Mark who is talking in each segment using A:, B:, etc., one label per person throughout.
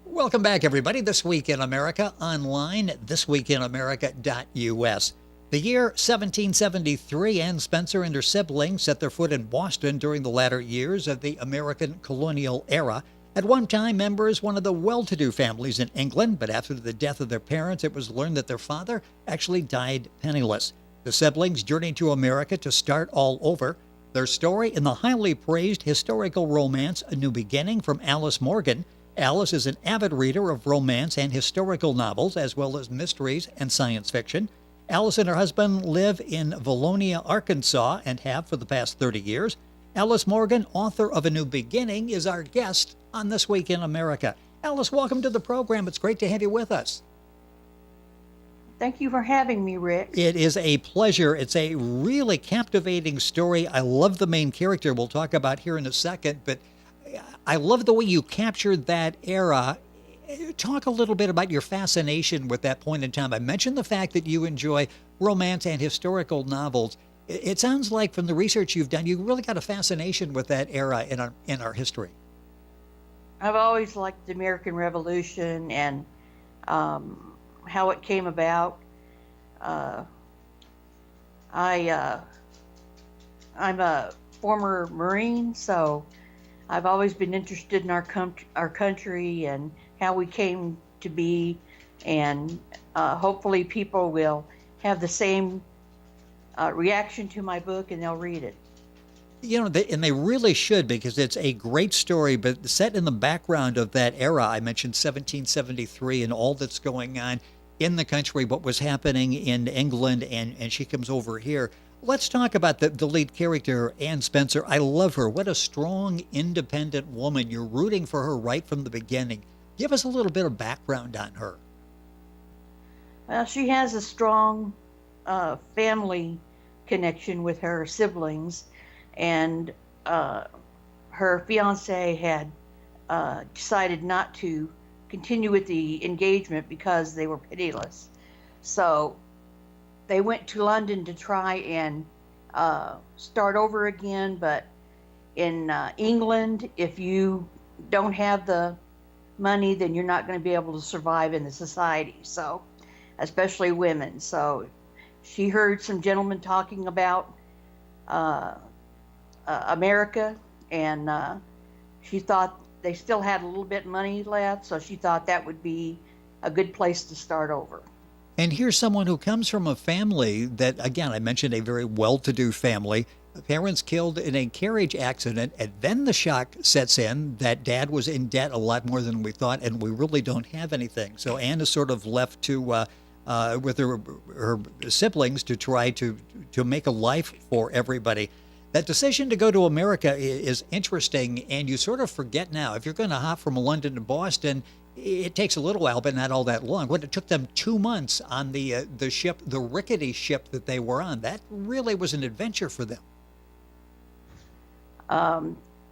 A: Welcome back, everybody. This Week in America online, thisweekinamerica.us. The year 1773, Anne Spencer and her siblings set their foot in Boston during the latter years of the American colonial era. At one time, members one of the well-to-do families in England, but after the death of their parents, it was learned that their father actually died penniless. The siblings journeyed to America to start all over. Their story in the highly praised historical romance A New Beginning from Alyss Morgan. Alyss is an avid reader of romance and historical novels, as well as mysteries and science fiction. Alyss and her husband live in Valonia, Arkansas, and have for the past 30 years. Alyss Morgan, author of A New Beginning, is our guest on This Week in America. Alyss, welcome to the program. It's great to have you with us.
B: Thank you for having me, Rick.
A: It is a pleasure. It's a really captivating story. I love the main character we'll talk about here in a second, but I love the way you captured that era. Talk a little bit about your fascination with that point in time. I mentioned the fact that you enjoy romance and historical novels. It sounds like from the research you've done, you really got a fascination with that era in our history.
B: I've always liked the American Revolution and how it came about. I'm a former Marine, so I've always been interested in our country and how we came to be, and hopefully people will have the same reaction to my book and they'll read it.
A: You know, and they really should, because it's a great story, but set in the background of that era. I mentioned 1773 and all that's going on in the country, what was happening in England, and she comes over here. Let's talk about the lead character, Anne Spencer. I love her. What a strong, independent woman. You're rooting for her right from the beginning. Give us a little bit of background on her.
B: Well, she has a strong family connection with her siblings, and her fiancé had decided not to continue with the engagement because they were penniless. So they went to London to try and start over again, but in England, if you don't have the money, then you're not going to be able to survive in the society, so especially women. So she heard some gentlemen talking about America, and she thought they still had a little bit of money left, so she thought that would be a good place to start over.
A: And here's someone who comes from a family that, again, I mentioned a very well-to-do family. Parents killed in a carriage accident, and then the shock sets in that dad was in debt a lot more than we thought, and we really don't have anything. So Anne is sort of left to with her siblings to try to make a life for everybody. That decision to go to America is interesting, and you sort of forget now. If you're going to hop from London to Boston, it takes a little while, but not all that long. What, it took them 2 months on the ship, the rickety ship that they were on. That really was an adventure for them.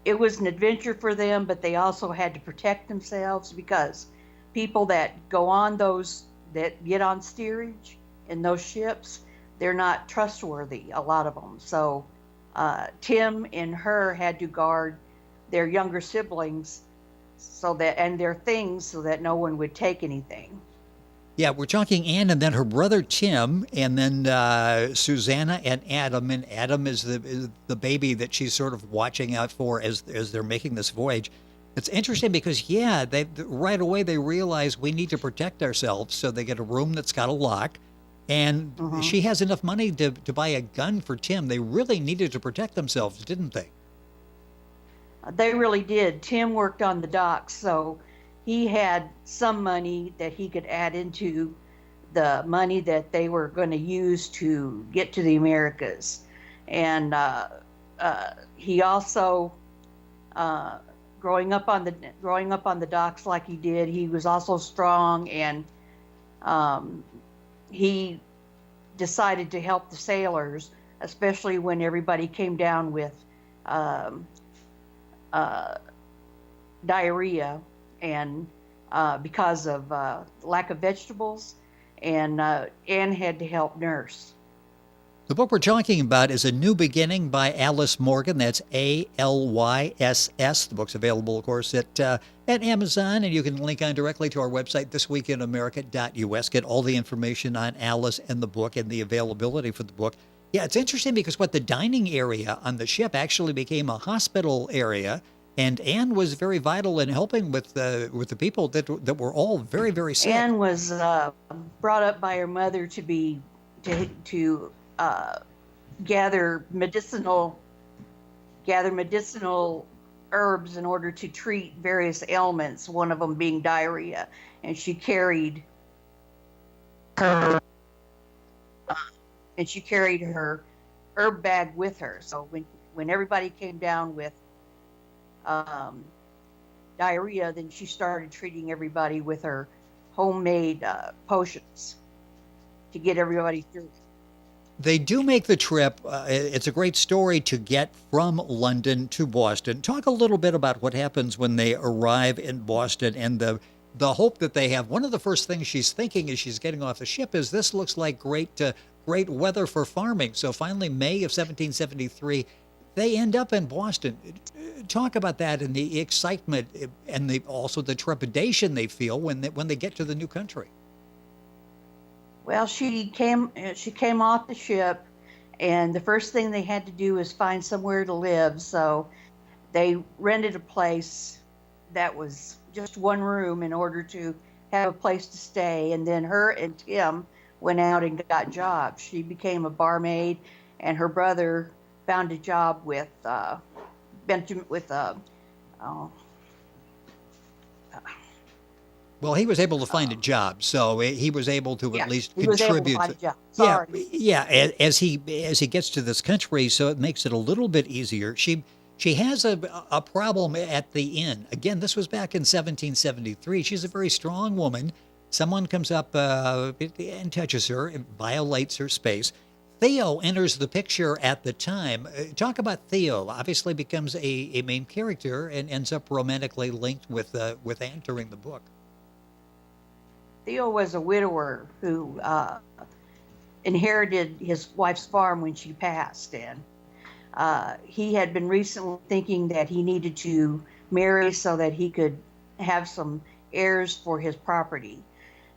B: It was an adventure for them, but they also had to protect themselves because people that go on that get on steerage in those ships, they're not trustworthy, a lot of them. So Tim and her had to guard their younger siblings and their things so that no one would take anything.
A: Yeah, we're talking Anne and then her brother Tim, and then Susanna and Adam. And Adam is the baby that she's sort of watching out for as they're making this voyage. It's interesting because, they right away they realize we need to protect ourselves, so they get a room that's got a lock. And she has enough money to buy a gun for Tim. They really needed to protect themselves, didn't they?
B: They really did. Tim worked on the docks, so he had some money that he could add into the money that they were going to use to get to the Americas. And he also, growing up on the docks like he did, he was also strong, and he decided to help the sailors, especially when everybody came down with diarrhea and because of lack of vegetables, and Anne had to help nurse.
A: The book we're talking about is A New Beginning by Alyss Morgan. That's Alyss. The book's available, of course, at Amazon, and you can link on directly to our website, thisweekinamerica.us. Get all the information on Alyss and the book and the availability for the book. Yeah, it's interesting because the dining area on the ship actually became a hospital area, and Anne was very vital in helping with the people that were all very, very sick.
B: Anne was brought up by her mother to gather medicinal herbs in order to treat various ailments, one of them being diarrhea, and she carried her herb bag with her. So when everybody came down with diarrhea, then she started treating everybody with her homemade potions to get everybody through it.
A: They do make the trip. It's a great story to get from London to Boston. Talk a little bit about what happens when they arrive in Boston and the hope that they have. One of the first things she's thinking as she's getting off the ship is this looks like great weather for farming. So finally, May of 1773, they end up in Boston. Talk about that and the excitement and also the trepidation they feel when they get to the new country.
B: Well, she came off the ship, and the first thing they had to do was find somewhere to live. So they rented a place that was just one room in order to have a place to stay. And then her and Tim went out and got jobs. She became a barmaid, and her brother found a job with Benjamin
A: Well, he was able to find a job, so he was able to at least
B: he was
A: contribute.
B: able to find a job. Sorry.
A: Yeah. As he gets to this country, so it makes it a little bit easier. She has a problem at the inn. Again, this was back in 1773. She's a very strong woman. Someone comes up and touches her, and violates her space. Theo enters the picture at the time. Talk about Theo. Obviously becomes a main character and ends up romantically linked with Anne during the book.
B: Theo was a widower who inherited his wife's farm when she passed, and he had been recently thinking that he needed to marry so that he could have some heirs for his property.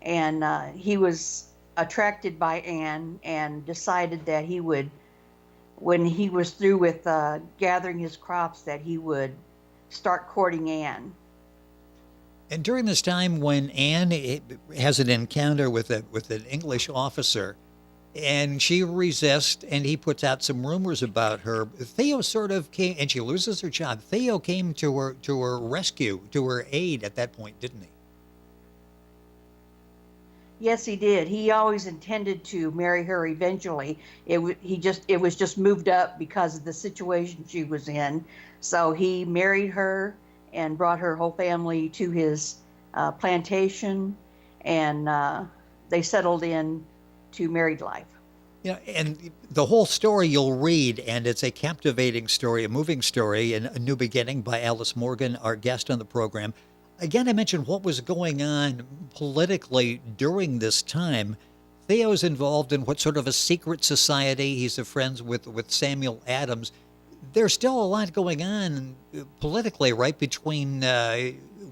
B: And he was attracted by Anne and decided that he would, when he was through with gathering his crops, that he would start courting Anne.
A: And during this time when Anne has an encounter with an English officer, and she resists, and he puts out some rumors about her, Theo sort of came, and she loses her job. Theo came to her rescue, to her aid at that point, didn't he?
B: Yes, he did. He always intended to marry her eventually. It was just moved up because of the situation she was in. So he married her and brought her whole family to his plantation, and they settled in to married life.
A: Yeah, and the whole story you'll read, and it's a captivating story, a moving story, and A New Beginning by Alyss Morgan, our guest on the program. Again, I mentioned what was going on politically during this time. Theo's involved in what sort of a secret society. He's friends with Samuel Adams. There's still a lot going on politically, right, between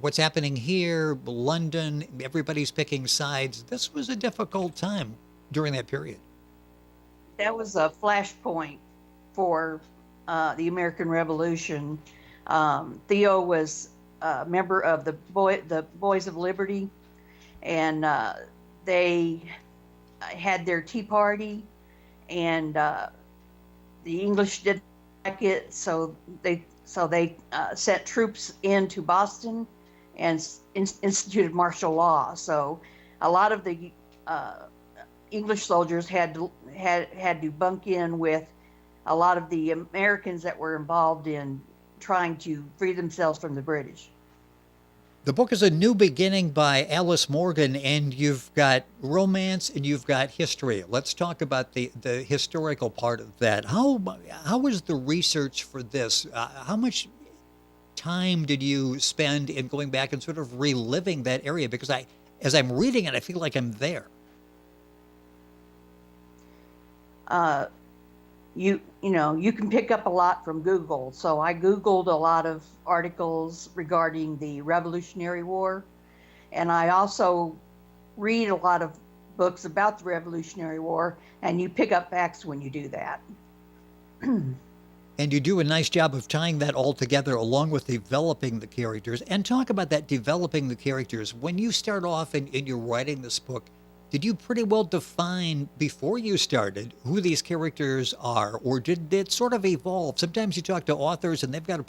A: what's happening here, London, everybody's picking sides. This was a difficult time during that period.
B: That was a flashpoint for the American Revolution. Theo was a member of the Boys of Liberty, and they had their tea party, and the English didn't like it, so they sent troops into Boston and instituted martial law. So a lot of the English soldiers had to bunk in with a lot of the Americans that were involved in trying to free themselves from the British.
A: The book is A New Beginning by Alyss Morgan, and you've got romance and you've got history. Let's talk about the historical part of that. How was the research for this? How much time did you spend in going back and sort of reliving that area? Because as I'm reading it, I feel like I'm there.
B: you can pick up a lot from Google. So I Googled a lot of articles regarding the Revolutionary War, and I also read a lot of books about the Revolutionary War, and you pick up facts when you do that.
A: And you do a nice job of tying that all together along with developing the characters. And talk about that, developing the characters. When you start off and you're writing this book, did you pretty well define before you started who these characters are, or did it sort of evolve? Sometimes you talk to authors and they've got a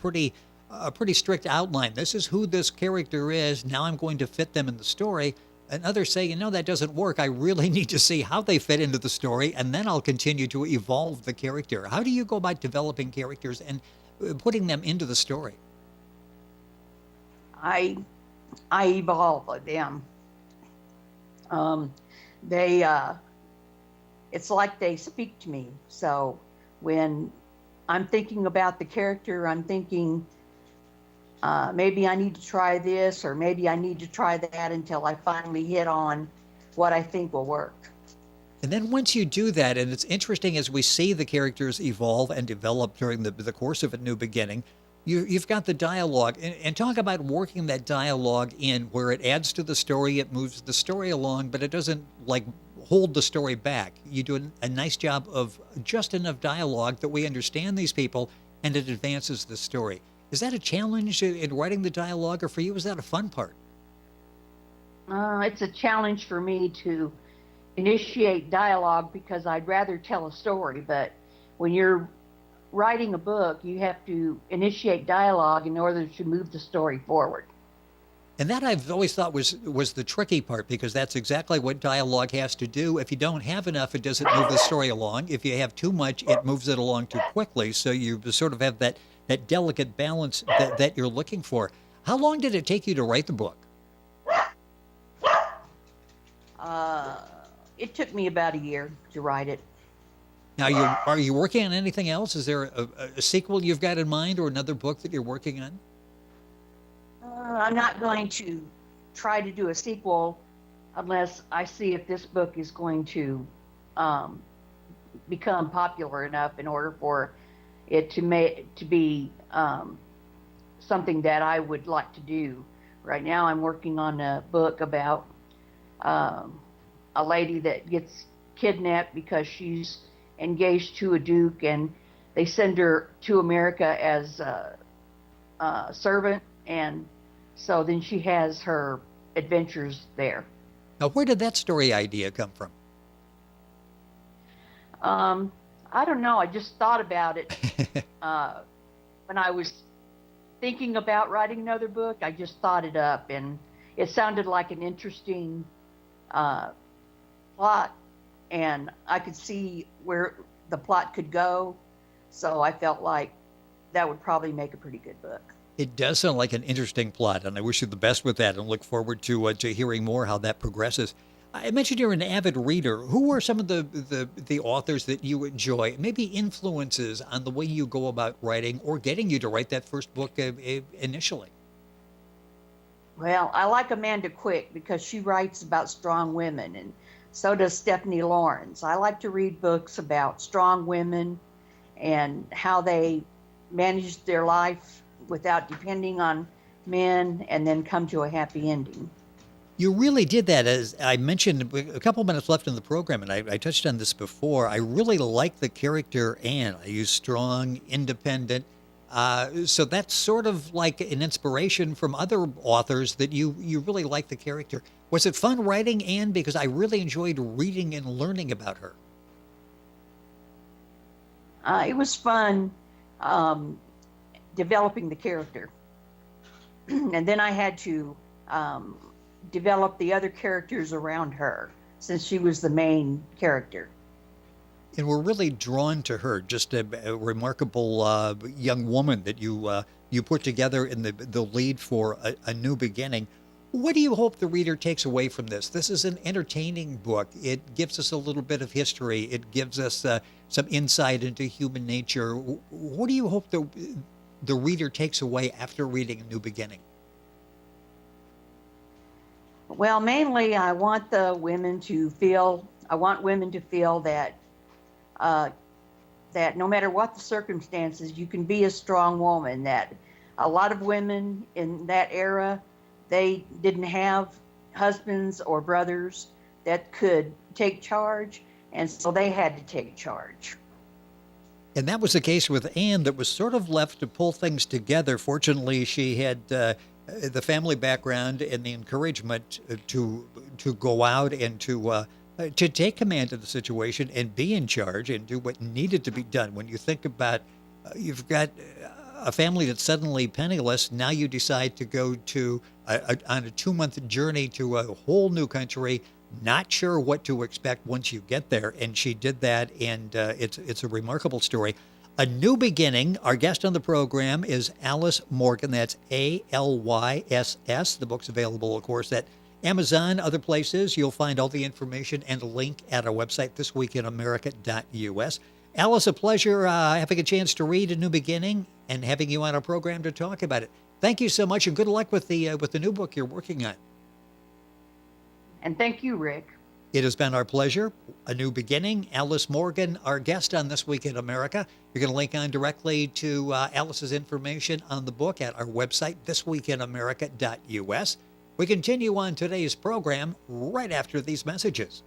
A: pretty strict outline. This is who this character is. Now I'm going to fit them in the story. And others say, that doesn't work. I really need to see how they fit into the story, and then I'll continue to evolve the character. How do you go about developing characters and putting them into the story?
B: I I evolve them. Um, they it's like they speak to me. So when I'm thinking about the character, I'm thinking maybe I need to try this or maybe I need to try that until I finally hit on what I think will work.
A: And then once you do that, and it's interesting as we see the characters evolve and develop during the course of A New Beginning, you've got the dialogue. And talk about working that dialogue in where it adds to the story, it moves the story along, but it doesn't like hold the story back. You do a nice job of just enough dialogue that we understand these people and it advances the story. Is that a challenge in writing the dialogue, or for you, is that a fun part?
B: It's a challenge for me to initiate dialogue because I'd rather tell a story. But when you're writing a book, you have to initiate dialogue in order to move the story forward.
A: And that I've always thought was the tricky part, because that's exactly what dialogue has to do. If you don't have enough, it doesn't move the story along. If you have too much, it moves it along too quickly. So you sort of have that delicate balance that you're looking for. How long did it take you to write the book?
B: It took me about a year to write it.
A: Now, are you working on anything else? Is there a sequel you've got in mind, or another book that you're working on?
B: I'm not going to try to do a sequel unless I see if this book is going to become popular enough in order for it to be something that I would like to do. Right now, I'm working on a book about a lady that gets kidnapped because she's engaged to a duke, and they send her to America as a servant, and so then she has her adventures there.
A: Now, where did that story idea come from?
B: I don't know. I just thought about it when I was thinking about writing another book. I just thought it up, and it sounded like an interesting plot, and I could see where the plot could go. So I felt like that would probably make a pretty good book.
A: It does sound like an interesting plot, and I wish you the best with that, and look forward to hearing more how that progresses. I mentioned you're an avid reader. Who are some of the authors that you enjoy? Maybe influences on the way you go about writing or getting you to write that first book initially?
B: Well, I like Amanda Quick because she writes about strong women, and so does Stephanie Lawrence. I like to read books about strong women and how they managed their life without depending on men and then come to a happy ending.
A: You really did that. As I mentioned, a couple minutes left in the program, and I touched on this before. I really like the character Anne. I use strong, independent. So that's sort of like an inspiration from other authors that you really like the character. Was it fun writing Anne? Because I really enjoyed reading and learning about her.
B: It was fun developing the character. And then I had to develop the other characters around her since she was the main character.
A: And we're really drawn to her, just a remarkable young woman that you put together in the lead for a New Beginning. What do you hope the reader takes away from this? This is an entertaining book. It gives us a little bit of history. It gives us some insight into human nature. What do you hope the reader takes away after reading A New Beginning?
B: Well, mainly I want women to feel that that no matter what the circumstances, you can be a strong woman. That a lot of women in that era, they didn't have husbands or brothers that could take charge, and so they had to take charge.
A: And that was the case with Anne, that was sort of left to pull things together. Fortunately, she had the family background and the encouragement to go out and to take command of the situation and be in charge and do what needed to be done. When you think about, you've got a family that's suddenly penniless. Now you decide to go to on a 2-month journey to a whole new country, not sure what to expect once you get there. And she did that, and it's a remarkable story. A New Beginning. Our guest on the program is Alyss Morgan. That's Alyss. The book's available, of course, at Amazon, other places. You'll find all the information and a link at our website, thisweekinamerica.us. Alyss, a pleasure having a chance to read A New Beginning and having you on our program to talk about it. Thank you so much, and good luck with the new book you're working on.
B: And thank you, Rick.
A: It has been our pleasure. A New Beginning. Alyss Morgan, our guest on This Week in America. You're going to link on directly to Alyss's information on the book at our website, thisweekinamerica.us. We continue on today's program right after these messages.